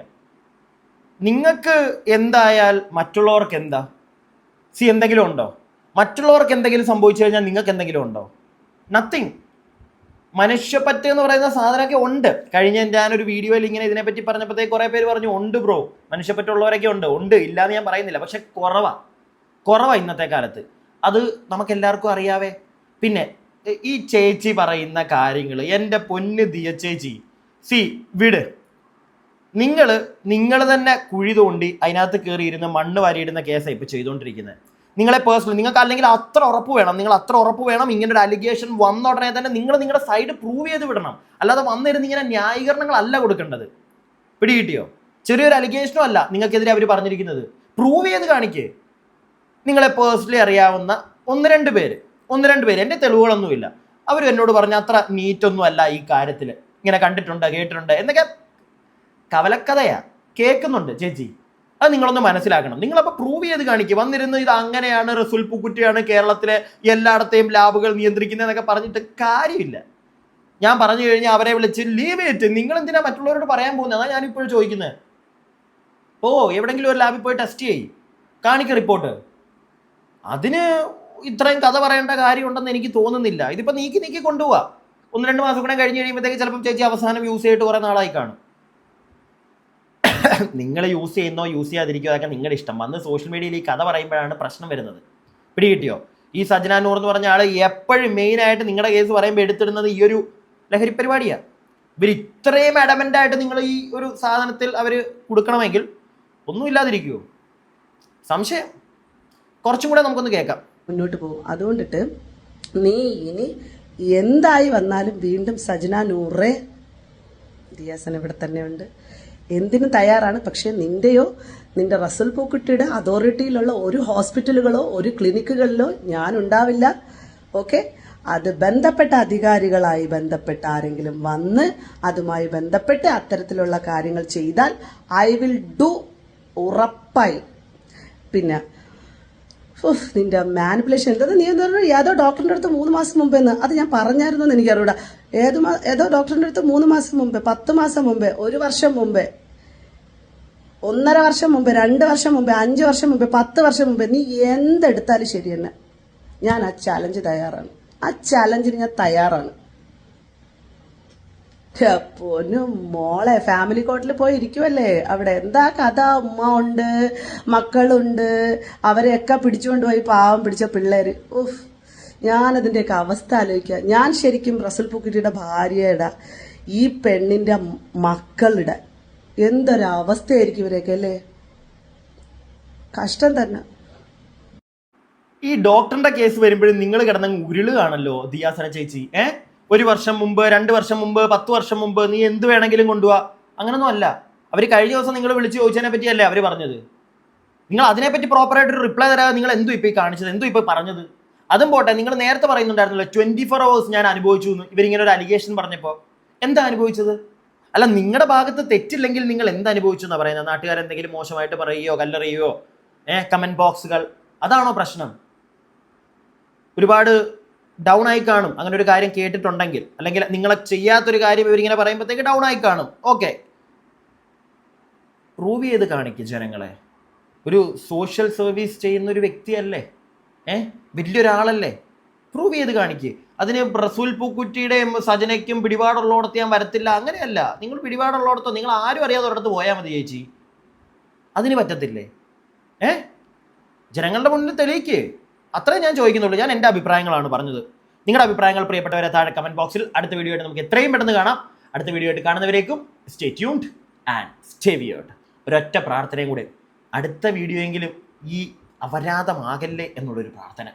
നിങ്ങൾക്ക് എന്തായാൽ മറ്റുള്ളവർക്ക് എന്താ? എന്തെങ്കിലും ഉണ്ടോ? മറ്റുള്ളവർക്ക് എന്തെങ്കിലും സംഭവിച്ചു കഴിഞ്ഞാൽ നിങ്ങൾക്ക് എന്തെങ്കിലും ഉണ്ടോ? നത്തിങ്. മനുഷ്യപ്പറ്റ് എന്ന് പറയുന്ന സാധനമൊക്കെ ഉണ്ട്. കഴിഞ്ഞ ഞാനൊരു വീഡിയോയിൽ ഇങ്ങനെ ഇതിനെപ്പറ്റി പറഞ്ഞപ്പോഴത്തേക്ക് കുറേ പേര് പറഞ്ഞു ഉണ്ട് ബ്രോ, മനുഷ്യപ്പറ്റുള്ളവരൊക്കെ ഉണ്ട്, ഇല്ലാന്ന് ഞാൻ പറയുന്നില്ല. പക്ഷെ കുറവാ ഇന്നത്തെ കാലത്ത്. അത് നമുക്കെല്ലാവർക്കും അറിയാവേ. പിന്നെ ഈ ചേച്ചി പറയുന്ന കാര്യങ്ങൾ, എൻ്റെ പൊന്ന് ദിയ ചേച്ചി, വിട്. നിങ്ങൾ തന്നെ കുഴി തോണ്ടി അതിനകത്ത് കയറി ഇരുന്ന് മണ്ണ് വാരിയിടുന്ന കേസാണ് ഇപ്പോൾ ചെയ്തുകൊണ്ടിരിക്കുന്നത്. നിങ്ങളെ പേഴ്സണലി നിങ്ങൾക്ക് അല്ലെങ്കിൽ അത്ര ഉറപ്പ് വേണം. ഇങ്ങനെ ഒരു അലിഗേഷൻ വന്ന ഉടനെ തന്നെ നിങ്ങൾ നിങ്ങളുടെ സൈഡ് പ്രൂവ് ചെയ്ത് വിടണം. അല്ലാതെ വന്നിരുന്ന് ഇങ്ങനെ ന്യായീകരണങ്ങളല്ല കൊടുക്കേണ്ടത്. പിടികിട്ടിയോ? ചെറിയൊരു അലിഗേഷനും അല്ല നിങ്ങൾക്കെതിരെ അവർ പറഞ്ഞിരിക്കുന്നത്. പ്രൂവ് ചെയ്ത് കാണിക്കേ. നിങ്ങളെ പേഴ്സണലി അറിയാവുന്ന ഒന്ന് രണ്ട് പേര്, എൻ്റെ തെളിവുകളൊന്നുമില്ല, അവരും എന്നോട് പറഞ്ഞ അത്ര നീറ്റൊന്നും അല്ല ഈ കാര്യത്തിൽ, ഇങ്ങനെ കണ്ടിട്ടുണ്ട് കേട്ടിട്ടുണ്ട് എന്നൊക്കെ കവലക്കഥയാ കേൾക്കുന്നുണ്ട് ചേച്ചി. അത് നിങ്ങളൊന്ന് മനസ്സിലാക്കണം. നിങ്ങളപ്പോൾ പ്രൂവ് ചെയ്ത് കാണിക്കുക. വന്നിരുന്ന് ഇത് അങ്ങനെയാണ്, റസൂൽ പൂക്കുറ്റിയാണ് കേരളത്തിലെ എല്ലായിടത്തെയും ലാബുകൾ നിയന്ത്രിക്കുന്നതെന്നൊക്കെ പറഞ്ഞിട്ട് കാര്യമില്ല. ഞാൻ പറഞ്ഞു കഴിഞ്ഞാൽ അവരെ വിളിച്ച് ലീവ് ഇറ്റ്. നിങ്ങൾ എന്തിനാ മറ്റുള്ളവരോട് പറയാൻ പോകുന്നത്? അതാണ് ഞാനിപ്പോഴും ചോദിക്കുന്നത്. എവിടെയെങ്കിലും ഒരു ലാബിൽ പോയി ടെസ്റ്റ് ചെയ്യും, കാണിക്കുക റിപ്പോർട്ട്. അതിന് ഇത്രയും കഥ പറയേണ്ട കാര്യമുണ്ടെന്ന് എനിക്ക് തോന്നുന്നില്ല. ഇതിപ്പോൾ നീക്കി കൊണ്ടുപോവാ. 1-2 മാസം കൂടെ കഴിഞ്ഞ് കഴിയുമ്പോഴത്തേക്ക് ചിലപ്പം ചേച്ചി അവസാനം യൂസ് ചെയ്തിട്ട് കുറേ നാളായി കാണും. നിങ്ങൾ യൂസ് ചെയ്യുന്നോ യൂസ് ചെയ്യാതിരിക്കോ അതൊക്കെ നിങ്ങളുടെ ഇഷ്ടം. വന്ന് സോഷ്യൽ മീഡിയയിൽ ഈ കഥ പറയുമ്പോഴാണ് പ്രശ്നം വരുന്നത്. പിടികിട്ടിയോ? ഈ സജ്ന നൂർ എന്ന് പറഞ്ഞ ആൾ എപ്പോഴും മെയിനായിട്ട് നിങ്ങളുടെ കേസ് പറയുമ്പോൾ എടുത്തിടുന്നത് ഈ ഒരു ലഹരി പരിപാടിയാണ്. ഇവർ ഇത്രയും അഡമൻ്റായിട്ട് നിങ്ങൾ ഈ ഒരു സാധനത്തിൽ അവർ കൊടുക്കണമെങ്കിൽ ഒന്നുമില്ലാതിരിക്കുമോ? സംശയം. കുറച്ചും കൂടെ നമുക്കൊന്ന് കേൾക്കാം. മുന്നോട്ട് പോകും. അതുകൊണ്ടിട്ട് നീ ഇനി എന്തായി വന്നാലും വീണ്ടും സജ്ന നൂറെ ദിയാസന ഇവിടെ തന്നെ ഉണ്ട്, എന്തിനും തയ്യാറാണ്. പക്ഷേ നിന്റെ റസൂൽ പൂക്കുട്ടിയുടെ അതോറിറ്റിയിലുള്ള ഒരു ഹോസ്പിറ്റലുകളോ ഒരു ക്ലിനിക്കുകളിലോ ഞാൻ ഉണ്ടാവില്ല. ഓക്കെ, അത് ബന്ധപ്പെട്ട അധികാരികളായി ബന്ധപ്പെട്ട ആരെങ്കിലും വന്ന് അതുമായി ബന്ധപ്പെട്ട് അത്തരത്തിലുള്ള കാര്യങ്ങൾ ചെയ്താൽ ഐ വിൽ ഡു, ഉറപ്പായി. പിന്നെ നിന്റെ മാനിപ്പുലേഷൻ എന്താ? നീ എന്താ ഏതോ ഡോക്ടറിൻ്റെ അടുത്ത് 3 മാസം മുമ്പേന്ന്, അത് ഞാൻ പറഞ്ഞായിരുന്നു എന്ന് എനിക്കറിയൂടാ. ഏതോ ഡോക്ടറിൻ്റെ അടുത്ത് 3 മാസം മുമ്പേ, 10 മാസം മുമ്പേ, 1 വർഷം മുമ്പേ, 1.5 വർഷം മുമ്പേ, 2 വർഷം മുമ്പേ, 5 വർഷം മുമ്പേ, 10 വർഷം മുമ്പേ, നീ എന്തെടുത്താലും ശരി തന്നെ ഞാൻ ആ ചാലഞ്ച് തയ്യാറാണ്. ആ ചാലഞ്ചിന് ഞാൻ തയ്യാറാണ്. പൊന്നും മോളെ, ഫാമിലി കോർട്ടിൽ പോയി ഇരിക്കുമല്ലേ, അവിടെ എന്താ കഥ? ഉമ്മ ഉണ്ട്, മക്കളുണ്ട്, അവരെയൊക്കെ പിടിച്ചുകൊണ്ട് പോയി പാവം പിടിച്ച പിള്ളേര്. ഞാനതിൻ്റെയൊക്കെ അവസ്ഥ ആലോചിക്കുക. ഞാൻ ശരിക്കും റസൂൽ പൂക്കുറ്റിയുടെ ഭാര്യയുടെ, ഈ പെണ്ണിന്റെ മക്കളുടെ എന്തൊരവസ്ഥയായിരിക്കും ഇവരെയൊക്കെ അല്ലേ? കഷ്ടം തന്നെ. ഈ ഡോക്ടറിന്റെ കേസ് വരുമ്പോഴും നിങ്ങൾ കിടന്നങ്ങ് ഉരുളുകയാണല്ലോ ദിയാസന ചേച്ചി. 1 വർഷം മുമ്പ്, 2 വർഷം മുമ്പ്, 10 വർഷം മുമ്പ്, നീ എന്ത് വേണമെങ്കിലും കൊണ്ടുപോവാ. അങ്ങനൊന്നും അല്ല. അവർ കഴിഞ്ഞ ദിവസം നിങ്ങൾ വിളിച്ച് ചോദിച്ചതിനെ പറ്റിയല്ലേ അവർ പറഞ്ഞത്. നിങ്ങൾ അതിനെപ്പറ്റി പ്രോപ്പറായിട്ടൊരു റിപ്ലൈ തരാതെ നിങ്ങൾ എന്തു ഇപ്പോൾ ഈ കാണിച്ചത്, എന്തു ഇപ്പോൾ പറഞ്ഞത്? അതും പോട്ടെ, നിങ്ങൾ നേരത്തെ പറയുന്നുണ്ടായിരുന്നല്ലോ 24 hours ഞാൻ അനുഭവിച്ചു എന്ന്. ഇവരിങ്ങനെ ഒരു അലിഗേഷൻ പറഞ്ഞപ്പോൾ എന്താ അനുഭവിച്ചത്? അല്ല, നിങ്ങളുടെ ഭാഗത്ത് തെറ്റില്ലെങ്കിൽ നിങ്ങൾ എന്ത് അനുഭവിച്ചു എന്നാണ് പറയുന്നത്? നാട്ടുകാരെന്തെങ്കിലും മോശമായിട്ട് പറയുകയോ കല്ലെറിയുകയോ കമന്റ് ബോക്സുകൾ, അതാണോ പ്രശ്നം? ഒരുപാട് ഡൗൺ ആയി കാണും അങ്ങനെ ഒരു കാര്യം കേട്ടിട്ടുണ്ടെങ്കിൽ, അല്ലെങ്കിൽ നിങ്ങളെ ചെയ്യാത്തൊരു കാര്യം ഇവരിങ്ങനെ പറയുമ്പോഴത്തേക്ക് ഡൗൺ ആയി കാണും. ഓക്കെ, പ്രൂവ് ചെയ്ത് കാണിക്കും ജനങ്ങളെ. ഒരു സോഷ്യൽ സർവീസ് ചെയ്യുന്ന ഒരു വ്യക്തിയല്ലേ, വലിയൊരാളല്ലേ, പ്രൂവ് ചെയ്ത് കാണിക്കുക. അതിന് റസൂൽ പൂക്കുറ്റിയുടെയും സജനയ്ക്കും പിടിപാടുള്ളോടത്ത് ഞാൻ വരത്തില്ല, അങ്ങനെയല്ല. നിങ്ങൾ പിടിപാടുള്ളോടത്തോ നിങ്ങൾ ആരും അറിയാതെ ഒരിടത്ത് പോയാൽ മതി ചേച്ചി. അതിന് പറ്റത്തില്ലേ? ജനങ്ങളുടെ മുന്നിൽ തെളിയിക്ക്. അത്രേ ഞാൻ ചോദിക്കുന്നുള്ളൂ. ഞാൻ എൻ്റെ അഭിപ്രായങ്ങളാണ് പറഞ്ഞത്. നിങ്ങളുടെ അഭിപ്രായങ്ങൾ പ്രിയപ്പെട്ടവരെ താഴെ കമന്റ് ബോക്സിൽ. അടുത്ത വീഡിയോ ആയിട്ട് നമുക്ക് എത്രയും പെട്ടെന്ന് കാണാം. അടുത്ത വീഡിയോ ആയിട്ട് കാണുന്നവരേക്കും stay tuned and stay weird. ഒരൊറ്റ പ്രാർത്ഥനയും കൂടെ, അടുത്ത വീഡിയോയെങ്കിലും ഈ അപരാധമാകല്ലേ എന്നുള്ളൊരു പ്രാർത്ഥന.